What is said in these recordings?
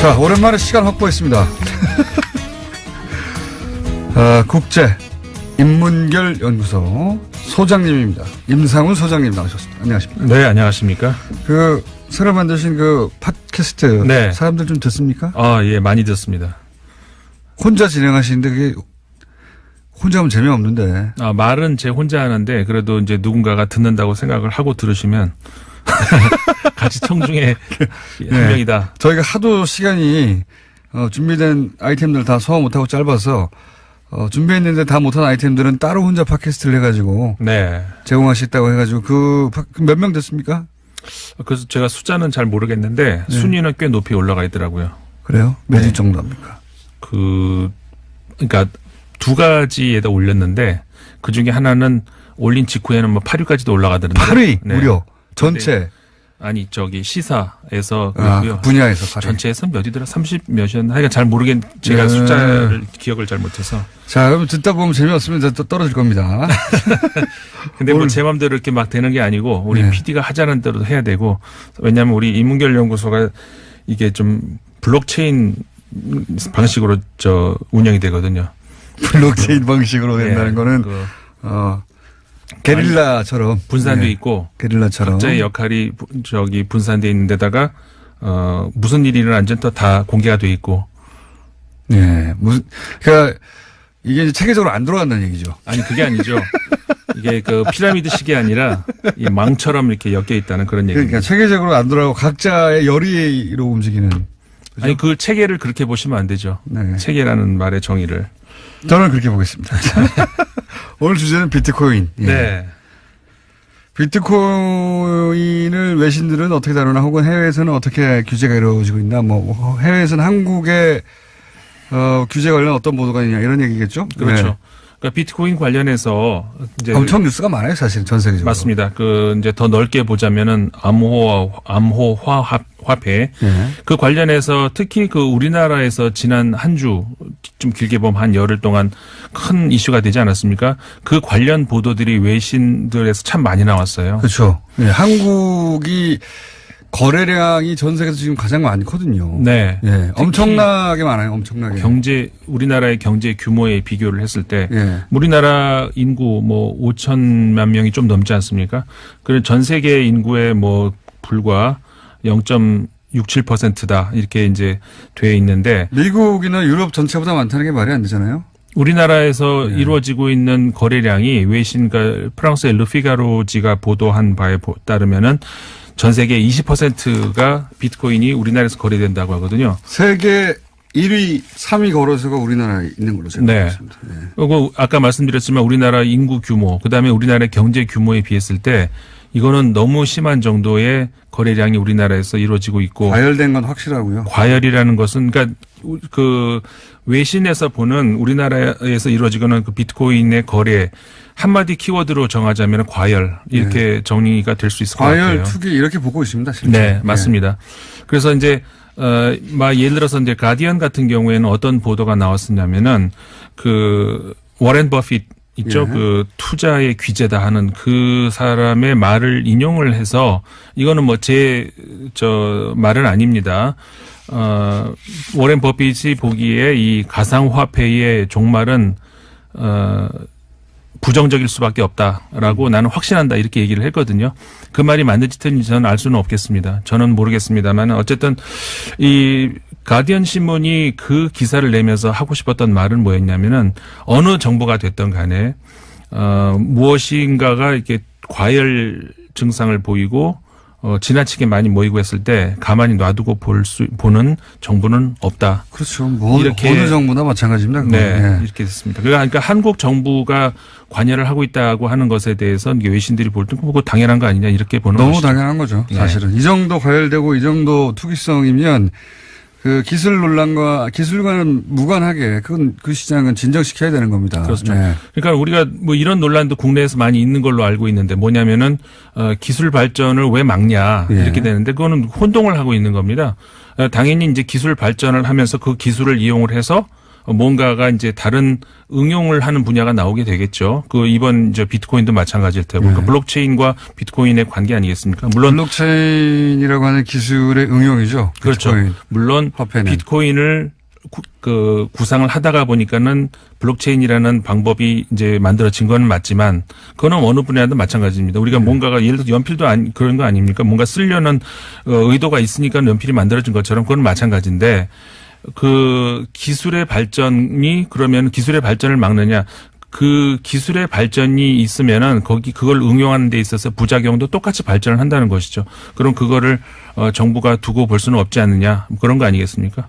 자, 오랜만에 시간 확보했습니다. 국제인문결 연구소 소장님입니다. 임상훈 소장님 나오셨습니다. 안녕하십니까? 네, 안녕하십니까? 새로 만드신 팟캐스트. 네. 사람들 좀 듣습니까? 예, 많이 듣습니다. 혼자 진행하시는데 그게 혼자 하면 재미없는데. 말은 제 혼자 하는데 그래도 이제 누군가가 듣는다고 생각을 하고 들으시면 같이 청중의 한 명이다. 저희가 하도 시간이 준비된 아이템들 다 소화 못하고 짧아서 준비했는데 다 못한 아이템들은 따로 혼자 팟캐스트를 해가지고 네. 제공하시겠다고 해가지고 몇 명 됐습니까? 그래서 제가 숫자는 잘 모르겠는데 순위는 꽤 높이 올라가 있더라고요. 그래요? 몇 위 정도 합니까? 그러니까 두 가지에다 올렸는데 그 중에 하나는 올린 직후에는 8위까지도 올라가더라고요. 8위 무려 전체. 아니 시사에서 그렇고요. 분야에서 8위. 전체에서 몇이더라? 30 몇이었나? 하여간 잘 제가 숫자를 기억을 잘 못해서. 자, 그럼 듣다 보면 재미없으면 또 떨어질 겁니다. 근데 제 맘대로 이렇게 막 되는 게 아니고 우리 PD가 하자는 대로 해야 되고, 왜냐하면 우리 인문결 연구소가 이게 좀 블록체인 방식으로 운영이 되거든요. 블록체인 방식으로 된다는 거는 게릴라처럼 분산돼 있고 게릴라처럼 각자의 역할이 분산돼 있는 데다가 무슨 일이 일어난지는 또 다 공개가 돼 있고. 네, 그러니까 이게 이제 체계적으로 안 돌아간다는 얘기죠. 아니 그게 아니죠. 이게 피라미드식이 아니라 이 망처럼 이렇게 엮여 있다는 그런 얘기입니다. 그러니까 체계적으로 안 돌아가고 각자의 열의로 움직이는. 그죠? 아니 그 체계를 그렇게 보시면 안 되죠. 네. 체계라는 말의 정의를. 저는 그렇게 보겠습니다. 오늘 주제는 비트코인. 예. 네. 비트코인을 외신들은 어떻게 다루나 혹은 해외에서는 어떻게 규제가 이루어지고 있나 해외에서는 한국의 규제 관련 어떤 보도가 있냐 이런 얘기겠죠? 그렇죠. 네. 그러니까 비트코인 관련해서 이제 엄청 뉴스가 많아요, 사실 전 세계적으로. 맞습니다. 이제 더 넓게 보자면은 암호화 화폐 그 관련해서 특히 우리나라에서 지난 한 주 좀 길게 보면 한 열흘 동안 큰 이슈가 되지 않았습니까? 그 관련 보도들이 외신들에서 참 많이 나왔어요. 그렇죠. 네, 한국이 거래량이 전 세계에서 지금 가장 많거든요. 네. 예, 엄청나게 많아요. 엄청나게. 우리나라의 경제 규모에 비교를 했을 때 우리나라 인구 5천만 명이 좀 넘지 않습니까? 그리고 전 세계 인구의 불과 0.67%다 이렇게 이제 돼 있는데 미국이나 유럽 전체보다 많다는 게 말이 안 되잖아요. 우리나라에서 이루어지고 있는 거래량이 외신과 프랑스의 르피가로지가 보도한 바에 따르면은 전 세계 20%가 비트코인이 우리나라에서 거래된다고 하거든요. 세계 1위, 3위 거래소가 우리나라에 있는 걸로 제가 알겠습니다. 네. 그리고 아까 말씀드렸지만 우리나라 인구 규모, 그다음에 우리나라의 경제 규모에 비했을 때 이거는 너무 심한 정도의 거래량이 우리나라에서 이루어지고 있고. 과열된 건 확실하고요. 과열이라는 것은 그러니까 외신에서 보는 우리나라에서 이루어지는 비트코인의 거래 한마디 키워드로 정하자면 과열 이렇게 정리가 될 수 있을 것 같아요. 과열 투기 이렇게 보고 있습니다. 실제. 네, 맞습니다. 그래서 이제 예를 들어서 이제 가디언 같은 경우에는 어떤 보도가 나왔었냐면은 워렌 버핏 있죠. 투자의 귀재다 하는 그 사람의 말을 인용을 해서 이거는 제 말은 아닙니다. 워렌 버핏이 보기에 이 가상화폐의 종말은 부정적일 수밖에 없다라고 나는 확신한다 이렇게 얘기를 했거든요. 그 말이 맞는지 틀린지 저는 알 수는 없겠습니다. 저는 모르겠습니다만 어쨌든 이 가디언 신문이 그 기사를 내면서 하고 싶었던 말은 뭐였냐면은 어느 정보가 됐던 간에 무엇인가가 이렇게 과열 증상을 보이고 지나치게 많이 모이고 했을 때 가만히 놔두고 보는 정부는 없다. 그렇죠. 이렇게 어느 정부나 마찬가지입니다. 네, 이렇게 됐습니다. 그러니까 한국 정부가 관여를 하고 있다고 하는 것에 대해서 외신들이 볼 때 그거 당연한 거 아니냐 이렇게 보는 너무 것이죠. 당연한 거죠. 사실은 이 정도 과열되고 이 정도 투기성이면 기술 논란과 기술과는 무관하게 그 시장은 진정시켜야 되는 겁니다. 그렇죠. 네. 그러니까 우리가 이런 논란도 국내에서 많이 있는 걸로 알고 있는데 뭐냐면은 기술 발전을 왜 막냐 이렇게 되는데 그거는 혼동을 하고 있는 겁니다. 당연히 이제 기술 발전을 하면서 그 기술을 이용을 해서 뭔가가 이제 다른 응용을 하는 분야가 나오게 되겠죠. 그 이번 이제 비트코인도 마찬가지일 테고. 그러니까 블록체인과 비트코인의 관계 아니겠습니까? 물론 블록체인이라고 하는 기술의 응용이죠. 그렇죠. 비트코인. 물론 화폐는. 비트코인을 그 구상을 하다가 보니까는 블록체인이라는 방법이 이제 만들어진 건 맞지만 그거는 어느 분야든 마찬가지입니다. 우리가 뭔가가 예를 들어 연필도 그런 거 아닙니까? 뭔가 쓰려는 의도가 있으니까 연필이 만들어진 것처럼 그건 마찬가지인데 그 기술의 발전이 그러면 기술의 발전을 막느냐? 그 기술의 발전이 있으면은 그걸 응용하는 데 있어서 부작용도 똑같이 발전을 한다는 것이죠. 그럼 그거를 정부가 두고 볼 수는 없지 않느냐? 그런 거 아니겠습니까?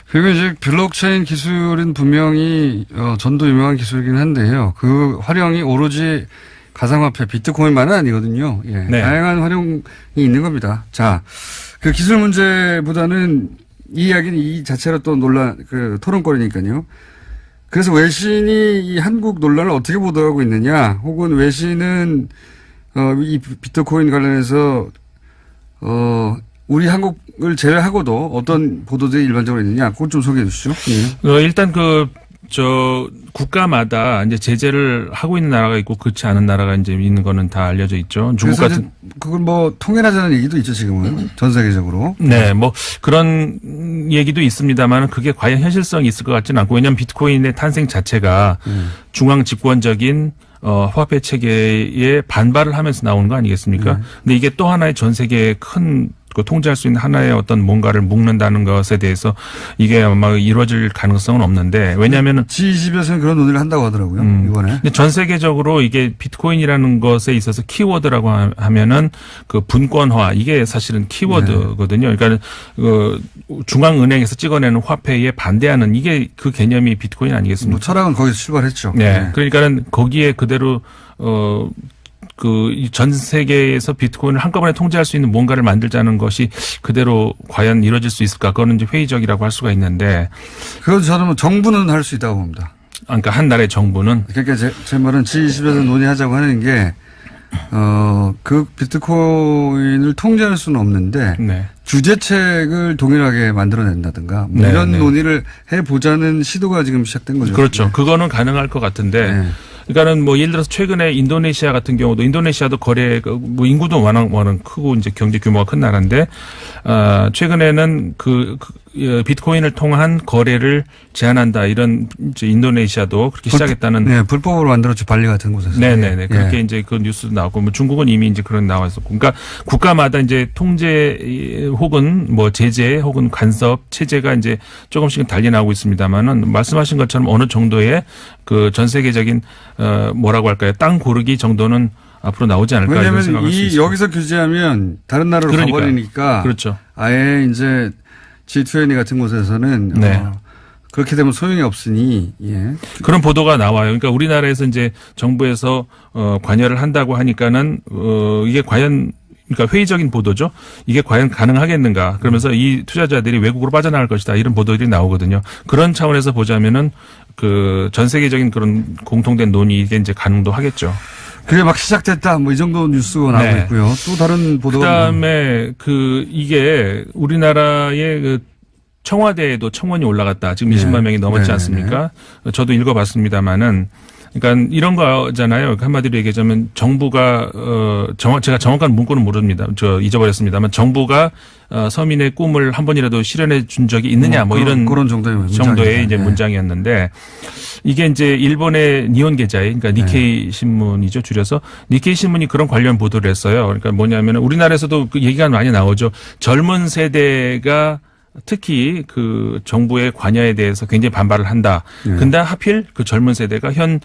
그리고 이제 블록체인 기술은 분명히 전도 유명한 기술이긴 한데요. 그 활용이 오로지 가상화폐 비트코인만은 아니거든요. 예. 네. 다양한 활용이 있는 겁니다. 자, 그 기술 문제보다는 이 이야기는 이 자체로 또 토론거리니까요. 그래서 외신이 이 한국 논란을 어떻게 보도하고 있느냐, 혹은 외신은 이 비트코인 관련해서 우리 한국을 제외하고도 어떤 보도들이 일반적으로 있느냐, 그것 좀 소개해 주시죠. 예. 일단 국가마다 이제 제재를 하고 있는 나라가 있고 그렇지 않은 나라가 이제 있는 거는 다 알려져 있죠. 중국 같은. 그걸 뭐 통일하자는 얘기도 있죠, 지금은. 전 세계적으로. 네, 뭐 그런 얘기도 있습니다만 그게 과연 현실성이 있을 것 같지는 않고 왜냐하면 비트코인의 탄생 자체가 중앙 집권적인 화폐 체계에 반발을 하면서 나오는 거 아니겠습니까? 근데 이게 또 하나의 전 세계의 큰 통제할 수 있는 하나의 어떤 뭔가를 묶는다는 것에 대해서 이게 아마 이루어질 가능성은 없는데 왜냐하면 G20에서는 그런 논의를 한다고 하더라고요. 이번에. 근데 전 세계적으로 이게 비트코인이라는 것에 있어서 키워드라고 하면은 그 분권화 이게 사실은 키워드거든요. 그러니까 중앙은행에서 찍어내는 화폐에 반대하는 이게 그 개념이 비트코인 아니겠습니까? 뭐 철학은 거기서 출발했죠. 네. 네. 그러니까는 거기에 그대로 전 세계에서 비트코인을 한꺼번에 통제할 수 있는 뭔가를 만들자는 것이 그대로 과연 이루어질 수 있을까? 그거는 이제 회의적이라고 할 수가 있는데. 그래도 저는 정부는 할 수 있다고 봅니다. 그러니까 한 나라의 정부는. 그러니까 제 말은 G20에서 논의하자고 하는 게, 그 비트코인을 통제할 수는 없는데. 네. 규제책을 동일하게 만들어낸다든가. 뭐 이런 논의를 해보자는 시도가 지금 시작된 거죠. 그렇죠. 네. 그거는 가능할 것 같은데. 네. 그러니까는 뭐 예를 들어서 최근에 인도네시아 같은 경우도 인도네시아도 뭐 인구도 워낙 크고 이제 경제 규모가 큰 나라인데 최근에는 비트코인을 통한 거래를 제한한다 이런 이제 인도네시아도 그렇게 시작했다는. 네, 불법으로 만들었죠. 발리 같은 곳에서. 네네네. 그렇게 이제 그 뉴스도 나오고 뭐 중국은 이미 이제 그런 나왔었고. 그러니까 국가마다 이제 통제 혹은 뭐 제재 혹은 간섭 체제가 이제 조금씩은 달리 나오고 있습니다만은 말씀하신 것처럼 어느 정도의 그 전 세계적인 뭐라고 할까요? 땅 고르기 정도는 앞으로 나오지 않을까 이런 생각을 할 수 있습니다. 여기서 규제하면 다른 나라로 가버리니까. 그렇죠. 아예 이제 G20 같은 곳에서는 그렇게 되면 소용이 없으니. 예. 그런 보도가 나와요. 그러니까 우리나라에서 이제 정부에서 관여를 한다고 하니까는 이게 과연 그러니까 회의적인 보도죠. 이게 과연 가능하겠는가. 그러면서 이 투자자들이 외국으로 빠져나갈 것이다. 이런 보도들이 나오거든요. 그런 차원에서 보자면은 전 세계적인 그런 공통된 논의 이게 이제 가능도 하겠죠. 그게 막 시작됐다. 뭐 이 정도 뉴스가 나오고 있고요. 또 다른 보도가. 그다음에 이게 우리나라의 청와대에도 청원이 올라갔다. 지금 20만 명이 넘었지 않습니까? 저도 읽어봤습니다만은. 그러니까 이런 거잖아요. 한마디로 얘기하자면 정부가 제가 정확한 문구는 모릅니다. 잊어버렸습니다만 정부가 서민의 꿈을 한 번이라도 실현해 준 적이 있느냐 뭐 이런 그런 정도의 이제 문장이었는데 이게 이제 일본의 니혼 게자이 그러니까 니케이 신문이죠. 줄여서 니케이 신문이 그런 관련 보도를 했어요. 그러니까 뭐냐면 우리나라에서도 그 얘기가 많이 나오죠. 젊은 세대가 특히 그 정부의 관여에 대해서 굉장히 반발을 한다. 근데 하필 그 젊은 세대가 현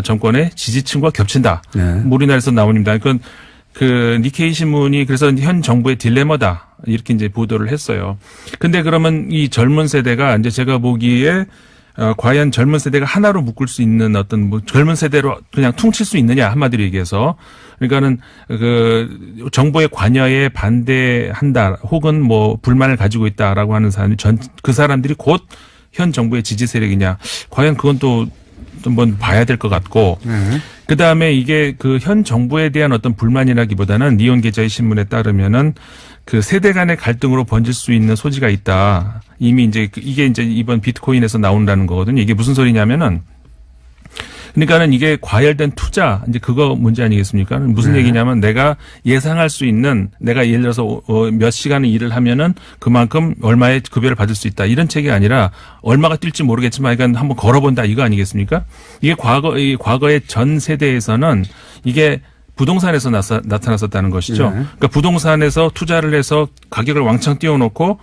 정권의 지지층과 겹친다. 우리나라에서 나옵니다. 그러니까 그 니케이 신문이 그래서 현 정부의 딜레마다 이렇게 이제 보도를 했어요. 근데 그러면 이 젊은 세대가 이제 제가 보기에 과연 젊은 세대가 하나로 묶을 수 있는 어떤 뭐 젊은 세대로 그냥 퉁칠 수 있느냐 한마디로 얘기해서 그러니까는 그 정부의 관여에 반대한다 혹은 뭐 불만을 가지고 있다라고 하는 사람이 그 사람들이 곧 현 정부의 지지 세력이냐 과연 그건 또 한번 봐야 될 것 같고 그 다음에 이게 그 현 정부에 대한 어떤 불만이라기보다는 니온 게자의 신문에 따르면은 그 세대 간의 갈등으로 번질 수 있는 소지가 있다. 이미 이제 이게 이제 이번 비트코인에서 나온다는 거거든요. 이게 무슨 소리냐면은 그러니까는 이게 과열된 투자 이제 그거 문제 아니겠습니까? 무슨 얘기냐면 내가 예상할 수 있는 내가 예를 들어서 몇 시간을 일을 하면은 그만큼 얼마의 급여를 받을 수 있다 이런 책이 아니라 얼마가 뛸지 모르겠지만 그러니까 한번 걸어본다 이거 아니겠습니까? 이게 과거의 전 세대에서는 이게 부동산에서 나타났었다는 것이죠. 그러니까 부동산에서 투자를 해서 가격을 왕창 띄워놓고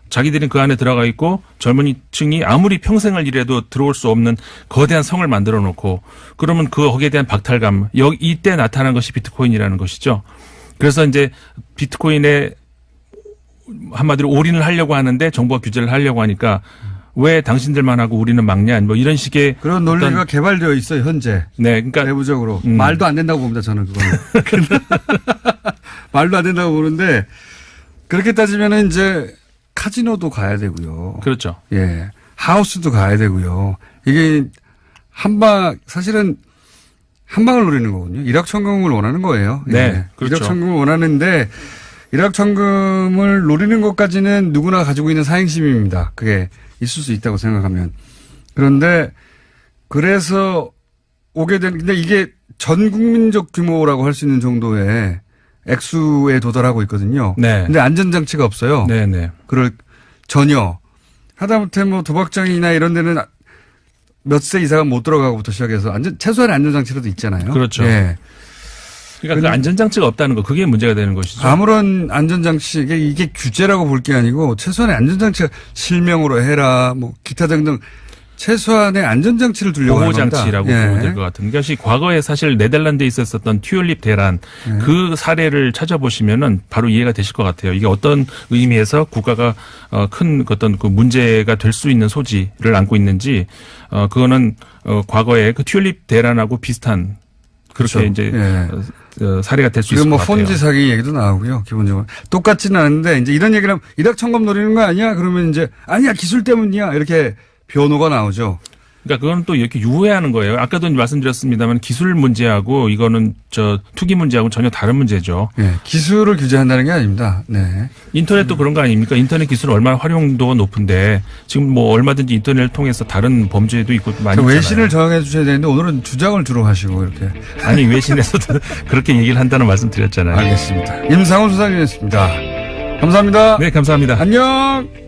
자기들은 그 안에 들어가 있고 젊은이층이 아무리 평생을 일해도 들어올 수 없는 거대한 성을 만들어 놓고 그러면 거기에 대한 박탈감 이때 나타난 것이 비트코인이라는 것이죠. 그래서 이제 비트코인에 한마디로 올인을 하려고 하는데 정부가 규제를 하려고 하니까 왜 당신들만 하고 우리는 막냐 뭐 이런 식의 그런 논리가 개발되어 있어요 현재. 네, 그러니까 내부적으로 말도 안 된다고 봅니다 저는 그거는. 말도 안 된다고 보는데 그렇게 따지면은 이제 카지노도 가야 되고요. 그렇죠. 예, 하우스도 가야 되고요. 이게 사실은 한 방을 노리는 거거든요. 일확천금을 원하는 거예요. 네, 예. 그렇죠. 일확천금을 원하는데 일확천금을 노리는 것까지는 누구나 가지고 있는 사행심입니다. 그게 있을 수 있다고 생각하면. 그런데 그래서 오게 된 근데 이게 전 국민적 규모라고 할 수 있는 정도의 액수에 도달하고 있거든요. 네. 근데 안전장치가 없어요. 네, 네. 그럴 전혀. 하다못해 뭐 도박장이나 이런 데는 몇 세 이상은 못 들어가고부터 시작해서 최소한의 안전장치라도 있잖아요. 그렇죠. 예. 그러니까 그 안전장치가 없다는 거 그게 문제가 되는 것이죠. 아무런 안전장치 이게 규제라고 볼 게 아니고 최소한의 안전장치가 실명으로 해라 뭐 기타 등등 최소한의 안전장치를 두려고 하는 겁니다. 보호장치라고 예. 보면 될 것 같은 것이 과거에 사실 네덜란드에 있었던 튤립 대란 그 사례를 찾아보시면은 바로 이해가 되실 것 같아요. 이게 어떤 의미에서 국가가 큰 어떤 그 문제가 될 수 있는 소지를 안고 있는지 그거는 과거에 그 튤립 대란하고 비슷한 그렇게 그렇죠. 이제 예. 사례가 될 수 있을 그리고 것 뭐 같아요. 폰지 사기 얘기도 나오고요. 기본적으로 똑같지는 않은데 이제 이런 얘기를 하면 일확천금 노리는 거 아니야? 그러면 이제 아니야 기술 때문이야 이렇게 변호가 나오죠. 그러니까 그건 또 이렇게 유해하는 거예요. 아까도 말씀드렸습니다만 기술 문제하고 이거는 투기 문제하고 전혀 다른 문제죠. 예, 기술을 규제한다는 게 아닙니다. 네. 인터넷도 그런 거 아닙니까? 인터넷 기술은 얼마나 활용도가 높은데 지금 뭐 얼마든지 인터넷을 통해서 다른 범죄도 있고 많이 있잖아요. 외신을 정해 주셔야 되는데 오늘은 주장을 주로 하시고 이렇게. 아니 외신에서도 그렇게 얘기를 한다는 말씀 드렸잖아요. 알겠습니다. 임상훈 소장님이었습니다. 감사합니다. 네, 감사합니다. 안녕.